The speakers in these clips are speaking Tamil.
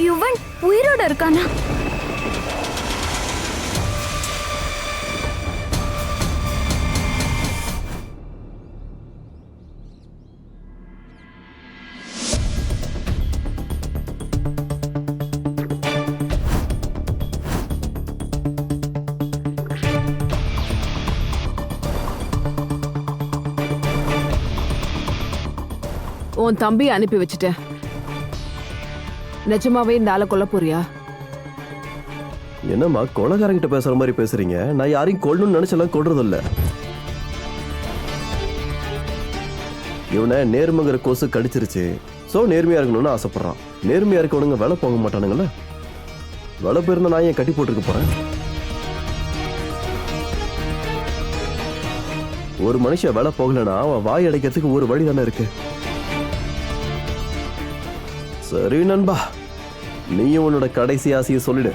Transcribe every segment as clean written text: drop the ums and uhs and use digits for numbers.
யுவன் உயிரோட இருக்கானா? உன் தம்பி அனுப்பி வச்சுட்டேன். நிஜமாவே இந்த ஆளை கொல்ல போறியா? என்னம்மா கொலைகாரங்கிட்ட பேசுற மாதிரி பேசுறீங்க? நான் யாரையும் கொல்லணும்னு நினைச்செல்லாம் கொல்றது இல்ல. இவனை நேர்மைங்கிற கொசு கடிச்சிருச்சு. சோ நேர்மையா இருக்கணும்னு ஆசைப்படுறான். நேர்மையா இருக்கவனுங்க வேலை போக மாட்டானுங்கல்ல. வேலை போயிருந்தா நான் ஏன் கட்டி போட்டுருக்க போறேன்? ஒரு மனுஷன் வேலை போகலன்னா அவன் வாய் அடைக்கிறதுக்கு ஒரு வழி தானே இருக்கு. சரி நண்பா, நீயும் உன்னோட கடைசி ஆசையை சொல்லிடு.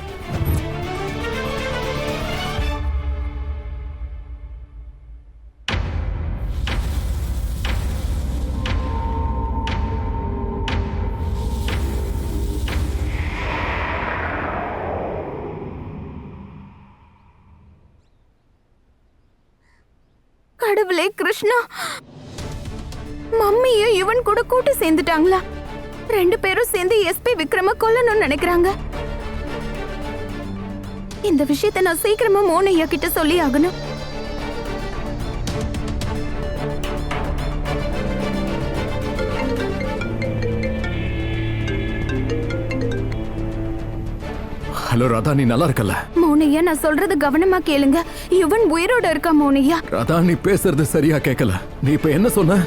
கடவுளே கிருஷ்ணா, மம்மிய இவன் கூட கூட்டு சேர்ந்துட்டாங்களா? ரெண்டு பேரும் சேர்ந்து எஸ்பி விக்ரம கொல்லணும்னு நினைக்கிறாங்க. இந்த விஷயத்தை நான் சீக்கிரமா மோனையா கிட்ட சொல்லி ஆகணும். ஹலோ ராதா, நீ நல்லா இருக்கல? மோனையா, நான் சொல்றது கவனமா கேளுங்க. இவன் உயிரோட இருக்கா மோனையா. ராதா, நீ பேசுறது சரியா கேட்கல. நீ இப்ப என்ன சொன்ன?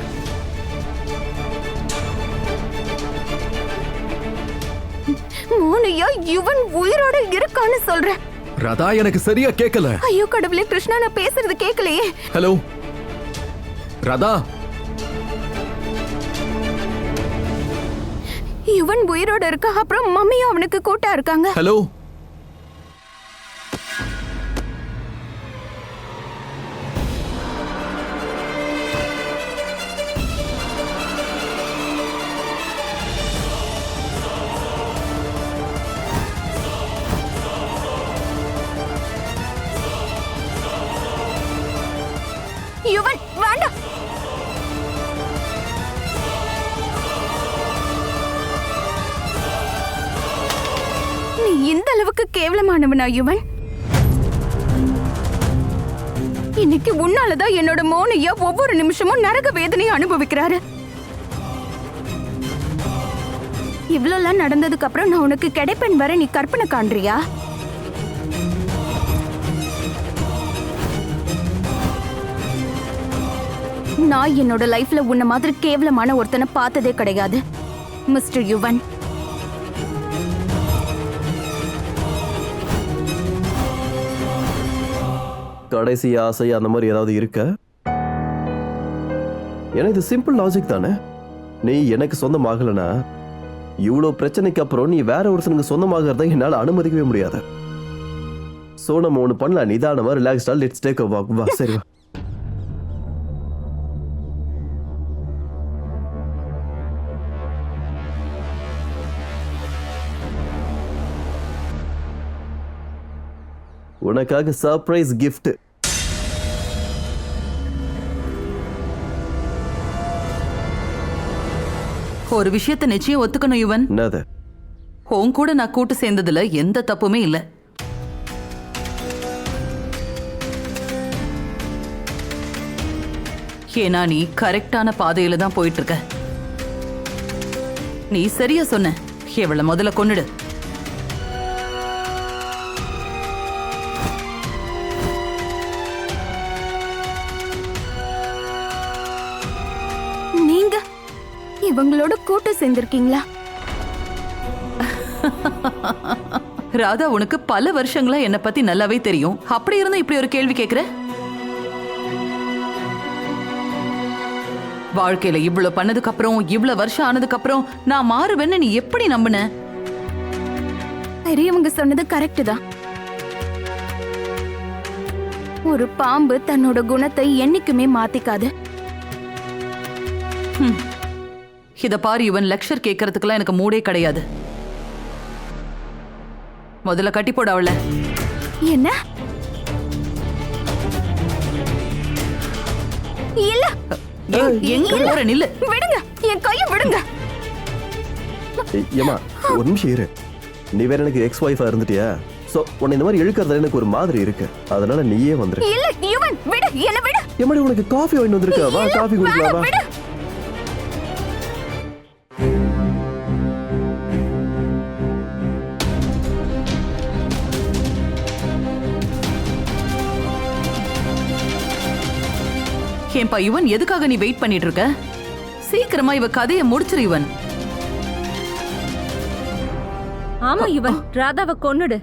மோனையா, இவன் உயிரோட இருக்கான்னு சொல்றேன். ராதா, எனக்கு சரியா கேட்கல. ஐயோ கடவுளே கிருஷ்ணா, நான் பேசுறது கேட்கலையே. ஹலோ ராதா. இவன் உயிரோட இருக்கா, அப்புறம் மம்மியும் அவனுக்கு கூட்டா இருக்காங்க. ஹலோ யுவன் வேண்டாம். நீ இந்த அளவுக்கு கேவலமானவனா யுவன்? இன்னைக்கு உன்னாலதான் என்னோட மோனையா ஒவ்வொரு நிமிஷமும் நரக வேதனையை அனுபவிக்கிறாரு. இவ்வளவு நடந்ததுக்கு அப்புறம் நான் உனக்கு கிடைப்பேன் வர நீ கற்பனை காண்றியா? நான் என்னோட லைஃப்ல உன்ன மாதிரி கேவலமான ஒருத்தனை பார்த்ததே கிடையாது மிஸ்டர் யுவன். கடைசி ஆசை அந்த மாதிரி ஏதாவது இருக்க? ஏன்னா இது சிம்பிள் லாஜிக் தானே. நீ எனக்கு சொந்தமாகலனா இவ்வளோ பிரச்சனைக்கு அப்புறம் நீ வேற ஒருத்தனுக்கு சொந்தமாகறத என்னால் அனுமதிக்கவே முடியாது. சோ நம்ம ஒன்று பண்ணலாம், நிதானமா ரிலாக்ஸ்டா லெட்ஸ் டேக் அ வாக். வா, சரி வா. உனக்காக சர்ப்ரைஸ் கிஃப்ட். ஒரு விஷயத்தை நிச்சயம் ஒத்துக்கணும் யுவன். என்னது? உன் கூட நான் கூட்டு சேர்ந்ததுல எந்த தப்புமே இல்ல. ஏன்னா நீ கரெக்டான பாதையில தான் போயிட்டு இருக்க. நீ சரியா சொன்ன. இவள முதல்ல கொன்னுடு. நீங்க இவங்களோட கூட்டு சேர்ந்திருக்கீங்களா? ராதா, உனக்கு பல வருஷங்களா என்ன பத்தி நல்லாவே தெரியும். அப்படி இருந்தா இப்படி ஒரு கேள்வி கேக்குற? வாழ்க்கையில இவ்வளவு பண்ணதுக்கு அப்புறம், இவ்வளவு வருஷம் ஆனதுக்கு அப்புறம் நான் மாறுவேன்னு நீ எப்படி நம்பின? பெரியவங்க சொன்னது கரெக்ட் தான். ஒரு பாம்பு தன்னோட குணத்தை என்னைக்குமே மாத்திக்காது. இத பாரு யுவன், லெக்சர் கேட்கறதுக்கெல்லாம் எனக்கு மூடே கிடையாது. முதல்ல கட்டி போட அவள. என்ன? இல்ல, எங்க போற நில்லு. விடுங்க, என் கையை விடுங்க. ஏமா ஒரு நிமிஷம் இரு. நீ வேற எனக்கு எக்ஸ் ஒய்ஃபா இருந்துட்டியா? சோ உன்னை இந்த மாதிரி இழுக்கிறதுல எனக்கு ஒரு மாதிரி இருக்கு. அதனால நீயே வந்துரு. இல்ல யுவன், விடு, என்ன விடு. ஏமாடி உனக்கு காஃபி வாங்கி வந்திருக்கா? வா காஃபி குடிக்கலாம் வா. விடு. ஏன்பா யுவன், எதுக்காக நீ வெயிட் பண்ணிட்டு இருக்க? சீக்கிரமா இவ கதையை முடிச்சிரு யுவன். ஆமா இவன் ராதாவை கொன்னுடு.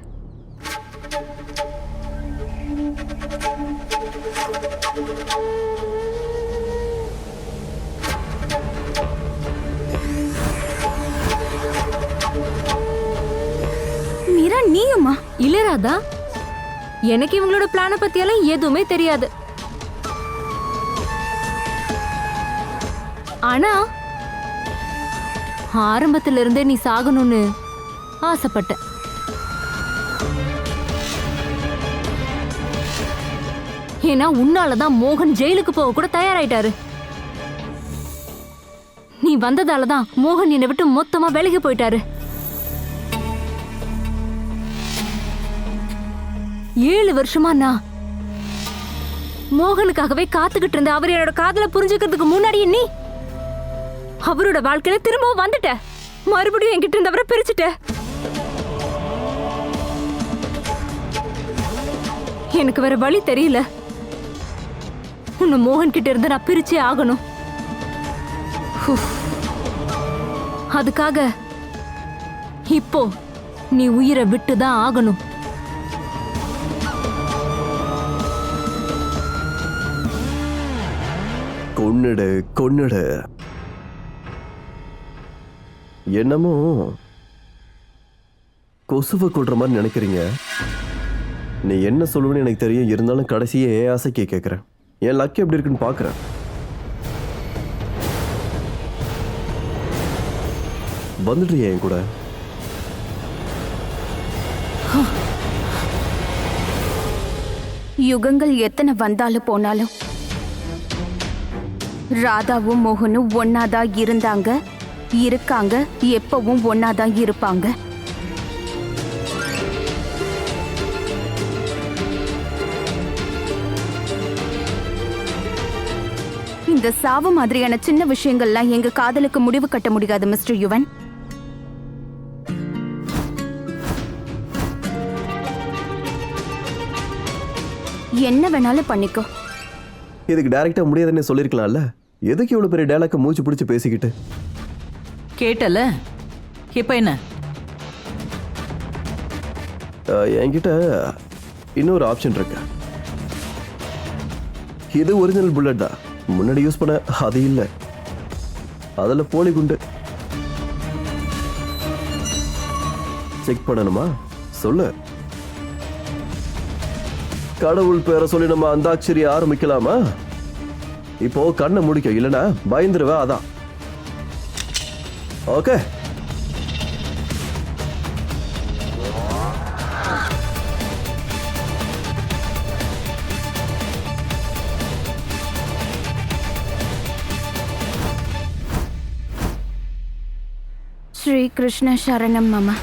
மீரா, நீயுமா? இல்ல ராதா, எனக்கு இவங்களோட பிளான பத்தியெல்லாம் எதுவுமே தெரியாது. ஆனா ஆரம்பத்துல இருந்தே நீ சாகணும்னு ஆசைப்பட்ட. ஏன்னா உன்னாலதான் மோகன் ஜெயிலுக்கு போக கூட தயாராயிட்டாரு. நீ வந்ததாலதான் மோகன் என்னை விட்டு மொத்தமா விலகி போயிட்டாரு. 7 வருஷமா நான் மோகனுக்காகவே காத்துக்கிட்டு இருந்த. அவர் என்னோட காதல புரிஞ்சுக்கிறதுக்கு முன்னாடியே நீ அவரோட வாழ்க்கையில திரும்பவும் வந்துட்ட. மறுபடியும் என்கிட்ட இருந்தவரை பிரிச்சுட்ட. எனக்கு வேற வழி தெரியல. உன்னை மோகன் கிட்ட இருந்து நான் பிரிச்சே ஆகணும். அதுக்காக இப்போ நீ உயிரை விட்டுதான் ஆகணும். கொன்னுடு கொன்னுடு. என்னமோ கொசுவை கொள்ற மாதிரி நினைக்கிறீங்க. நீ என்ன சொல்லுவேன்னு எனக்கு தெரியும். இருந்தாலும் கடைசியே என் ஆசைக்கே கேட்குறேன். என் லக்கு எப்படி இருக்குன்னு பார்க்குறேன். வந்துடுறியா என் கூட? யுகங்கள் எத்தனை வந்தாலும் போனாலும் ராதாவும் மோகனும் ஒன்னாதான் இருந்தாங்க, இருக்காங்க, எப்பவும் ஒன்னாதான் இருப்பாங்க. இந்த சாவு மாதிரியான சின்ன விஷயங்கள்லாம் எங்க காதலுக்கு முடிவு கட்ட முடியாது மிஸ்டர் யுவன். என்ன வேணாலும் பண்ணிக்கோ. இதுக்கு டைரக்டா முடியாதுன்னு சொல்லிருக்கலாம்ல. எதுக்கு இவ்வளவு பெரிய டயலாக்க மூச்சு பிடிச்சு பேசிக்கிட்டு? கேட்டல, இப்ப என்ன? என்கிட்ட இன்னொரு ஆப்ஷன் இருக்கு. இது ஒரிஜினல் புல்லட் தான். முன்னாடி யூஸ் பண்ண அது இல்ல. அதுல போலி குண்டு. செக் பண்ணணுமா? சொல்லு. கடவுள் பேரை சொல்லி நம்ம அந்தாட்சரி ஆரம்பிக்கலாமா? இப்போ கண்ணை முடிக்க, இல்லனா பயந்துருவ. அதான் ஓகே. ஸ்ரீ கிருஷ்ண சரணம் மாமா.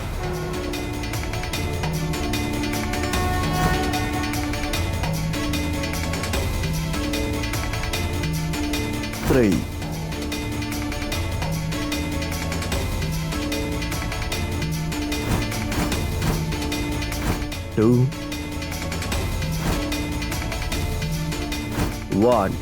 Three. 2 1.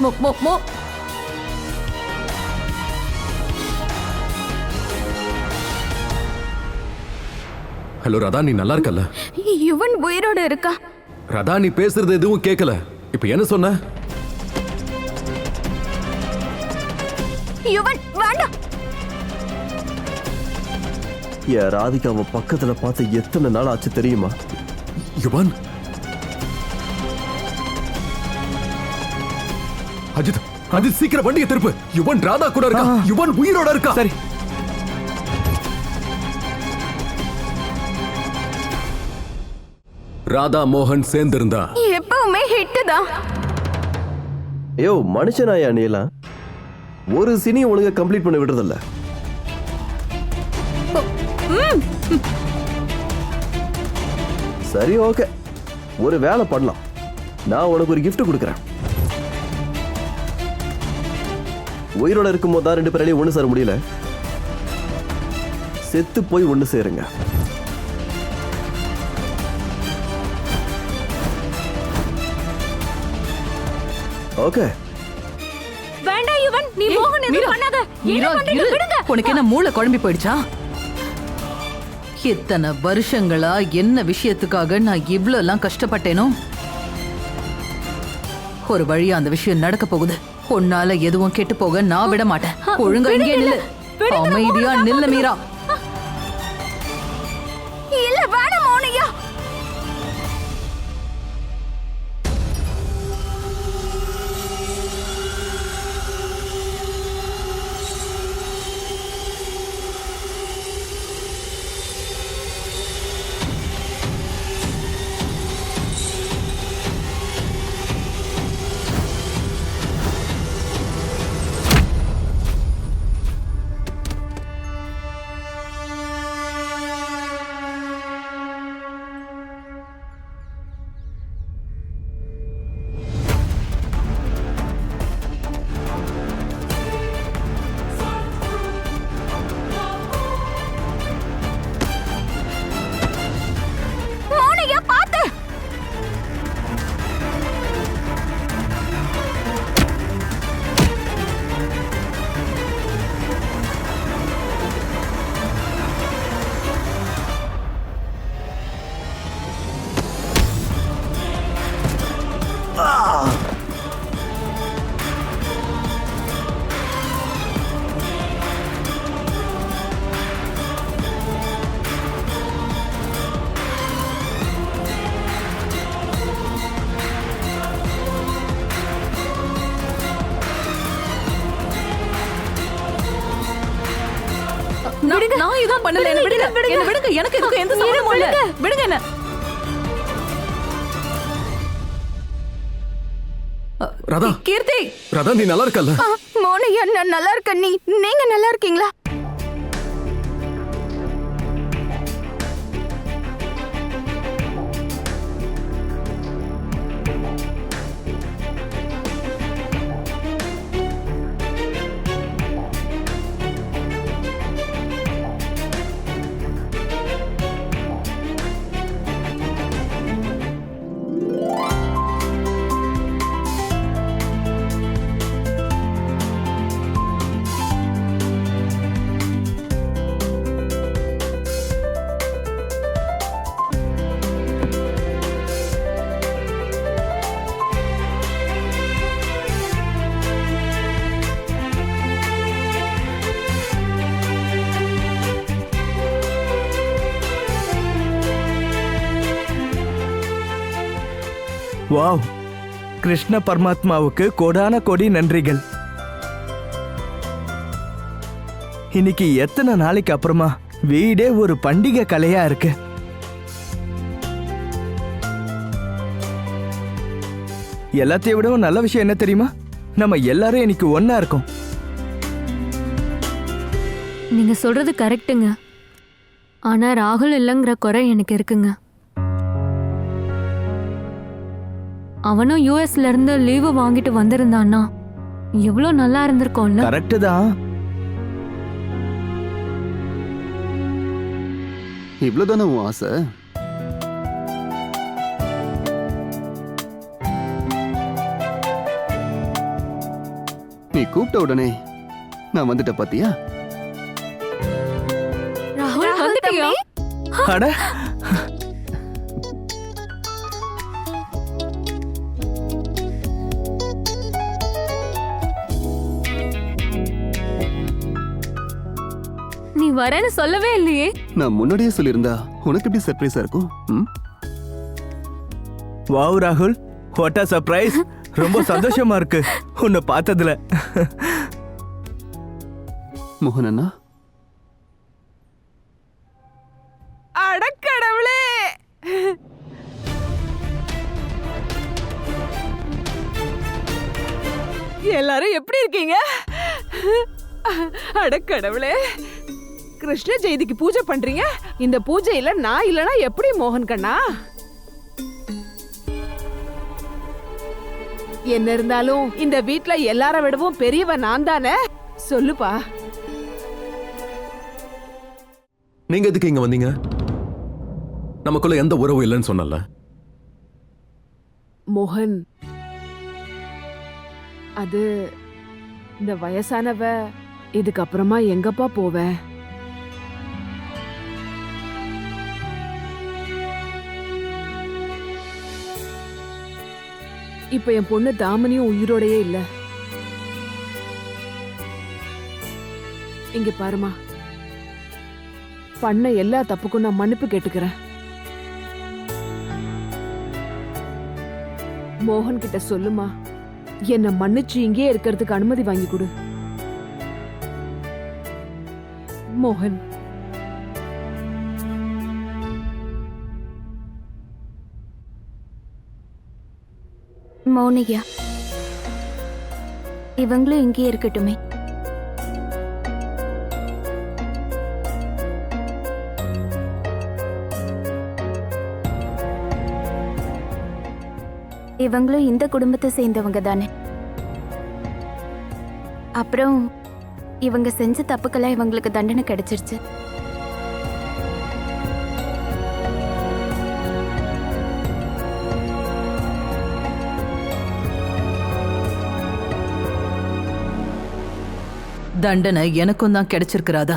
மோ- மோ- மோ- ஹலோ ராதா, நீ நல்லா இருக்கல்ல? யுவன் உயிரோட இருக்கா? ராதா, நீ பேசுறது எதுவும் கேட்கல. இப்ப என்ன சொன்ன? யுவன் வேண்டாம். என் ராதிகாவை பக்கத்துல பார்த்து எத்தனை நாள் ஆச்சு தெரியுமா? யுவன், அஜித், அஜித் சீக்கிரம் வண்டியை திருப்பு. யுவன் ராதா கூட இருக்கா. யுவன் உயிரோட இருக்கா. சரி. ராதா மோகன் சேர்ந்திருந்தா எப்பவுமே ஹிட் தான். ஐயோ மனுஷனாயா நீலாம்? ஒரு சினி ஒழுங்கா கம்ப்ளீட் பண்ண விடுறதில்ல. சரி ஓகே, ஒரு வேலை பண்ணலாம். நான் உனக்கு ஒரு gift கொடுக்குறேன். உயிரோட இருக்கும்போது தான் 2 பேராலையும் ஒண்ணு சேர முடியல. செத்து போய் ஒண்ணு சேருங்க. ஓகே. வேண்டாம் யுவன், நீ மோகன் எதுவும் பண்ணாத. என்ன மீரா, பண்றீங்க? இரு. விடுங்க. உனக்கு என்ன மூளை குழம்பி போயிடுச்சா? இத்தனை வருஷங்களா என்ன விஷயத்துக்காக நான் இவ்ளோ எல்லாம் கஷ்டப்பட்டேனோ, ஒரு வழியா அந்த விஷயம் நடக்க போகுது. உன்னால எதுவும் கெட்டு போக நான் விட மாட்டேன். ஒழுங்கா இங்கே நில்லு. அமைதியா நில்லு மீரா. இல்ல வேணாம் மோனையா. மோனையா பாத்து. நான் எதுவும் பண்ணல. என்ன விடுங்க. என்ன விடுங்க. எனக்கு இதுக்கு எந்த சம்மந்தமும் இல்ல. விடுங்க என்ன. ராதா, கீர்த்தி, ராதா நீ நல்லா இருக்கல்ல? மோனையா நான் நல்லா இருக்கேன். நீங்க நல்லா இருக்கீங்களா? வாவ், கிருஷ்ண பரமாத்மாவுக்கு கோடான கோடி நன்றிகள். இன்னைக்கு எத்தனை நாளைக்கு அப்புறமா வீடே ஒரு பண்டிகை கலையா இருக்கு. எல்லாத்தையும் விடவும் நல்ல விஷயம் என்ன தெரியுமா? நம்ம எல்லாரும் இன்னைக்கு ஒண்ணா இருக்கோம். நீங்க சொல்றது கரெக்ட்டுங்க. ஆனா ராகுல் இல்லைங்கிற குறை எனக்கு இருக்குங்க. அவனும் யூஎஸ்ல இருந்து லீவு வாங்கிட்டு வந்திருந்தான்னா எவ்வளோ நல்லா இருந்திருக்கும்ல. கரெக்ட் தான். இவ்வளவுதானே உன் ஆசை? நீ கூப்பிட்ட உடனே நான் வந்துட்ட பாத்தியா? ராகுல் வந்துட்டியா? அட நீ வரேன்னு சொல்லவே இல்லையே. நான் முன்னாடியே சொல்லியிருந்தா உனக்கு எப்படி சர்ப்ரைஸா இருக்கும்? ம்? வாவ் ராகுல், வாட் a சர்ப்ரைஸ். ரொம்ப சந்தோஷமா இருக்கு உன்னை பார்த்ததுல. மோகன் அண்ணா, அடக்கடவுளே, எல்லாரும் எப்படி இருக்கீங்க? அடக்கடவுளே, கிருஷ்ண ஜெயந்திக்கு பூஜை பண்றீங்க. இந்த பூஜையில நான் இல்லனா எப்படி மோகன் கண்ணா? என்ன இருந்தாலும் இந்த வீட்ல எல்லார விடவும் பெரியவ நான் தானே. சொல்லுப்பா. நீங்க எதுக்கு இங்க வந்தீங்க? நமக்குள்ள எந்த உறவும் இல்லைன்னு சொன்னல. மோகன், அது இந்த வயசானவ இதுக்கப்புறமா எங்கப்பா போவ? இப்ப என் பொண்ணு தாமனியும் உயிரோடையே இல்ல. இங்க பாருமா, பண்ண எல்லா தப்புக்கும் நான் மன்னிப்பு கேட்டுக்கிறேன். மோகன் கிட்ட சொல்லுமா, என்ன மன்னிச்சு இங்கே இருக்கிறதுக்கு அனுமதி வாங்கி கொடு. மோகன், மௌனியா, இவங்களும் இங்கே இருக்கட்டுமே. இவங்களும் இந்த குடும்பத்தை சேர்ந்தவங்க தானே. அப்புறம் இவங்க செஞ்ச தப்புக்கெல்லாம் இவங்களுக்கு தண்டனை கிடைச்சிருச்சு. தண்டனை எனக்கும் தான் கிடைச்சிருக்கிறாதா?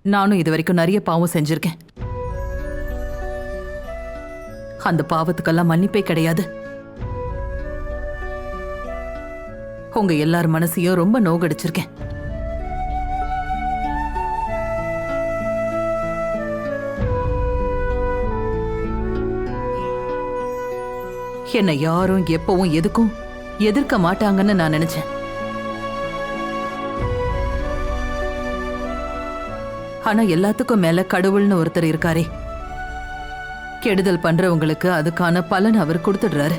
நானும் இது வரைக்கும் நிறைய பாவம் செஞ்சிருக்கேன். அந்த பாவத்துக்கெல்லாம் மன்னிப்பே கிடையாது. உங்க எல்லார் மனசையும் ரொம்ப நோகடிச்சிருக்கேன். என்னை யாரும் எப்பவும் எதுக்கும் எதிர்க்க மாட்டாங்கன்னு நான் நினைச்சேன். ஆனா எல்லாத்துக்கும் மேல கடவுள்னு ஒருத்தர் இருக்காரே, கெடுதல் பண்றவங்களுக்கு அதுக்கான பலன் அவர் கொடுத்துடுறாரு.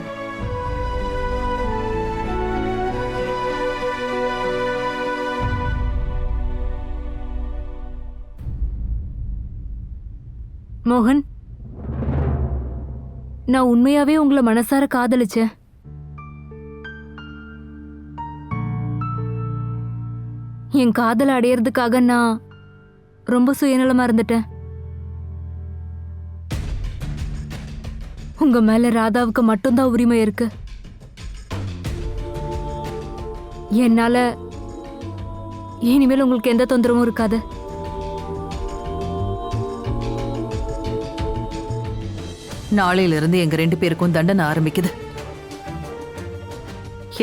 மோகன், நான் உண்மையாவே உங்களை மனசார காதலிச்சேன். என் காதலை அடையறதுக்காக நான் ரொம்ப சுயநலமா இருந்துட்டேன். உங்க மேல ராதாவுக்கு மட்டும்தான் உரிமை இருக்கு. என்னால இனிமேல் உங்களுக்கு எந்த தொந்தரவும் இருக்காது. நாளையிலிருந்து எங்க 2 பேருக்கும் தண்டனை ஆரம்பிக்குது.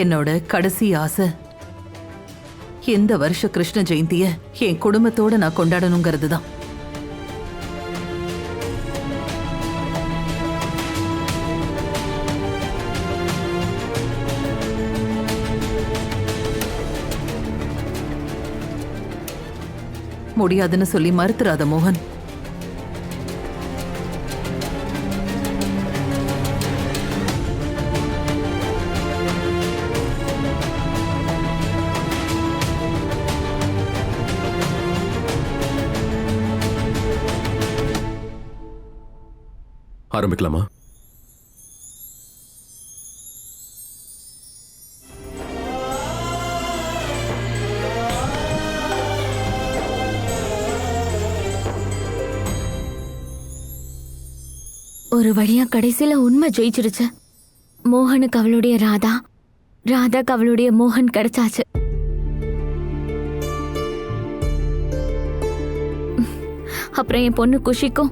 என்னோட கடைசி ஆசை இந்த வருஷ கிருஷ்ண ஜெயந்திய என் குடும்பத்தோட நான் கொண்டாடணுங்கிறது தான். முடியாதுன்னு சொல்லி மறுத்துறாத மோகன். ஆரம்பிக்கலாமா? ஒரு வழியா கடைசியில உண்மை ஜெயிச்சிருச்சு. மோகனுக்கு அவளுடைய ராதா, ராதாக்கு அவளுடைய மோகன் கிடைச்சாச்சு. அப்புறம் என் பொண்ணு குஷிக்கும்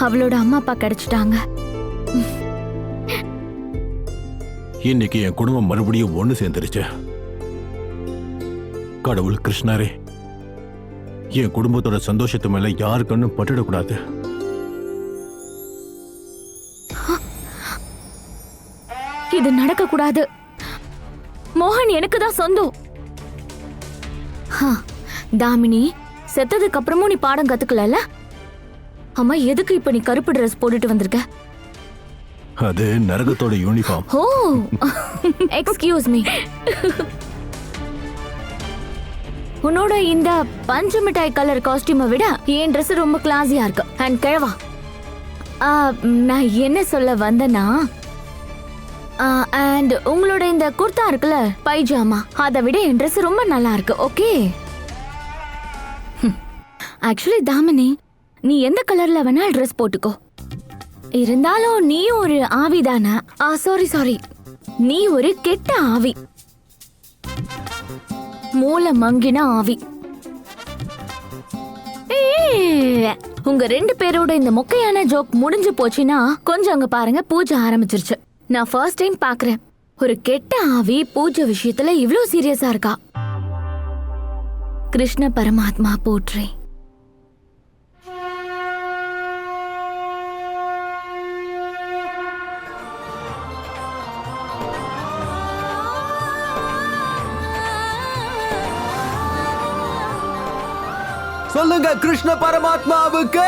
அவளோட அம்மா அப்பா கிடைச்சிட்டாங்க. இன்னைக்கு என் குடும்பம் மறுபடியும் ஒண்ணு சேர்ந்துருச்சு. கடவுள் கிருஷ்ணரே, என் குடும்பத்தோட சந்தோஷத்து மேல யாரு கண்ணும் பட்டுடக்கூடாது. இது நடக்க கூடாது. மோகன் எனக்கு தான் சொந்தம். தாமினி, செத்ததுக்கு அப்புறமும் நீ பாடம் கத்துக்கல. அம்மா, எதுக்கு இப்ப நீ கருப்பு ட்ரெஸ் போட்டுட்டு வந்திருக்க? அது நரகத்தோட யூனிஃபார்ம். ஓ, எக்ஸ்கியூஸ் மீ. உன்னோட இந்த பஞ்சு மிட்டாய் கலர் காஸ்டியூமை விட என் ட்ரெஸ் ரொம்ப கிளாஸியா இருக்கு. அண்ட் கிழவா, நான் என்ன சொல்ல வந்தேன்னா, அண்ட் உங்களோட இந்த குர்தா இருக்குல்ல, பைஜாமா, அதை விட என் ட்ரெஸ் ரொம்ப நல்லா இருக்கு. ஓகே. ஆக்சுவலி தாமினி, நீ எந்த கலர்ல வேணா ட்ரெஸ் போட்டுக்கோ. இருந்தாலும் நீ ஒரு ஆவிதானே. சாரி, நீ ஒரு கெட்ட ஆவி, மூளை மங்கின ஆவி. உங்க 2 பேரோட இந்த மொக்கையான ஜோக் முடிஞ்சு போச்சுன்னா கொஞ்சம் அங்க பாருங்க, பூஜை ஆரம்பிச்சிருச்சு. நான் ஃபர்ஸ்ட் டைம் பாக்குறேன் ஒரு கெட்ட ஆவி பூஜை விஷயத்துல இவ்ளோ சீரியஸா இருக்கா. கிருஷ்ண பரமாத்மா போற்றி. சொல்லுங்க, கிருஷ்ண பரமாத்மாவுக்கு